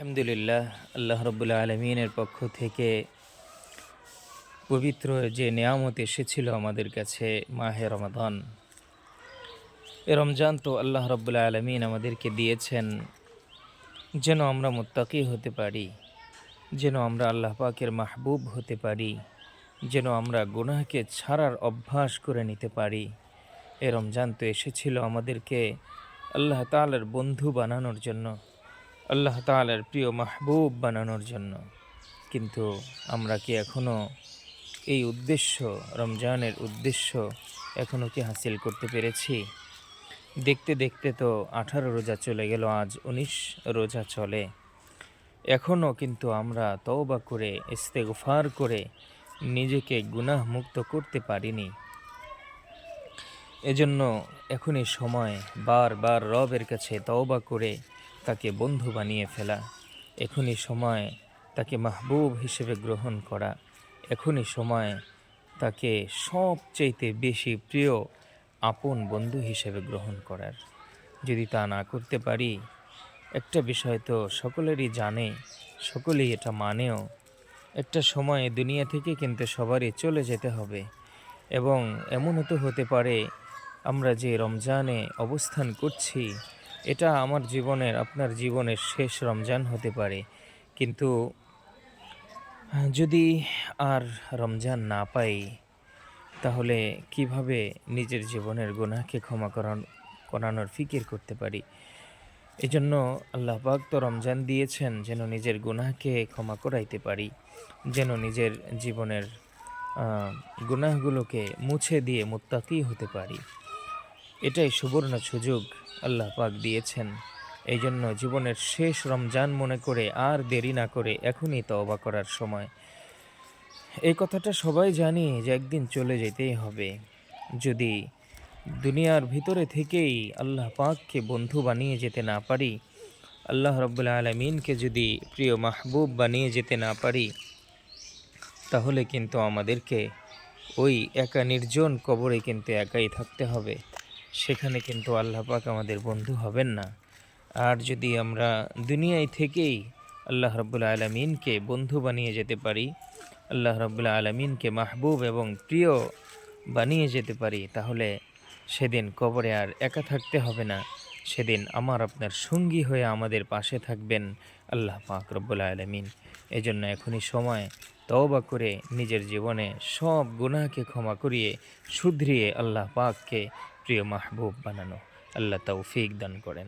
আলহামদুলিল্লাহ, আল্লাহ রব্বুল আলমিনের পক্ষ থেকে পবিত্র যে নেয়ামত এসেছিল আমাদের কাছে, মাহে রমাদান। এ রমজান তো আল্লাহ রব্বুল আলমিন আমাদেরকে দিয়েছেন যেন আমরা মুত্তাকি হতে পারি, যেন আমরা আল্লাহ পাকের মাহবুব হতে পারি, যেন আমরা গুনাহকে ছাড়ার অভ্যাস করে নিতে পারি। এ রমজান তো এসেছিল আমাদেরকে আল্লাহ তাআলার বন্ধু বানানোর জন্য, আল্লাহ তাআলার প্রিয় মাহবুব বানানোর জন্য। কিন্তু আমরা কি এখনও এই উদ্দেশ্য, রমজানের উদ্দেশ্য এখনও কি হাসিল করতে পেরেছি? দেখতে দেখতে তো 18 রোজা চলে গেল, আজ 19 রোজা চলে। এখনও কিন্তু আমরা তওবা করে, ইস্তেগফার করে নিজেকে গুনাহ মুক্ত করতে পারিনি। এজন্য এখনই সময় বারবার রবের কাছে তওবা করে তাকে বন্ধু বানিয়ে ফেলা। এখনই সময় তাকে মাহবুব হিসেবে গ্রহণ করা। এখনই সময় তাকে সবচাইতে বেশি প্রিয় আপন বন্ধু হিসেবে গ্রহণ করার। যদি তা না করতে পারি, একটা বিষয় তো সকলেরই জানে, সকলেই এটা মানেও, একটা সময় দুনিয়া থেকে কিন্তু সবারই চলে যেতে হবে। এবং এমনও তো হতে পারে আমরা যে রমজানে অবস্থান করছি, এটা আমার জীবনের, আপনার জীবনের শেষ রমজান হতে পারে। কিন্তু যদি আর রমজান না পাই, তাহলে কিভাবে নিজের জীবনের গুনাহকে ক্ষমা করানোর ফিকির করতে পারি? এজন্য আল্লাহ পাক তো রমজান দিয়েছেন যেন নিজের গুনাহকে ক্ষমা করাইতে পারি, যেন নিজের জীবনের গুনাহগুলোকে মুছে দিয়ে মুত্তাকি হতে পারি। এটাই সুবর্ণ সুযোগ আল্লাহ পাক দিয়েছেন। এই জন্য জীবনের শেষ রমজান মনে করে আর দেরি না করে এখনই তওবা করার সময়। এই কথাটা সবাই জানি যে একদিন চলে যেতেই হবে। যদি দুনিয়ার ভিতরে থেকেই আল্লাহ পাককে বন্ধু বানিয়ে যেতে না পারি, আল্লাহ রাব্বুল আলামিনকে যদি প্রিয় মাহবুব বানিয়ে যেতে না পারি, তাহলে কিন্তু আমাদেরকে ওই একা নির্জন কবরে কিন্তু একাই থাকতে হবে। সেখানে কিন্তু আল্লাহ পাক আমাদের বন্ধু হবেন না। আর যদি আমরা দুনিয়ায় থেকেই আল্লাহ রাব্বুল আলামিনকে বন্ধু বানিয়ে যেতে পারি, আল্লাহ রাব্বুল আলামিনকে মাহবুব এবং প্রিয় বানিয়ে যেতে পারি, তাহলে সেদিন কবরে আর একা থাকতে হবে না। সেদিন আমার আপনার সঙ্গী হয়ে আমাদের পাশে থাকবেন আল্লাহ পাক রব্বুল আলামিন। এজন্য এখনই সময় তওবা করে নিজের জীবনে সব গুনাহকে ক্ষমা করিয়ে শুধরিয়ে আল্লাহ পাককে প্রিয় মাহবুব বানানো। আল্লাহ তৌফিক দান করেন।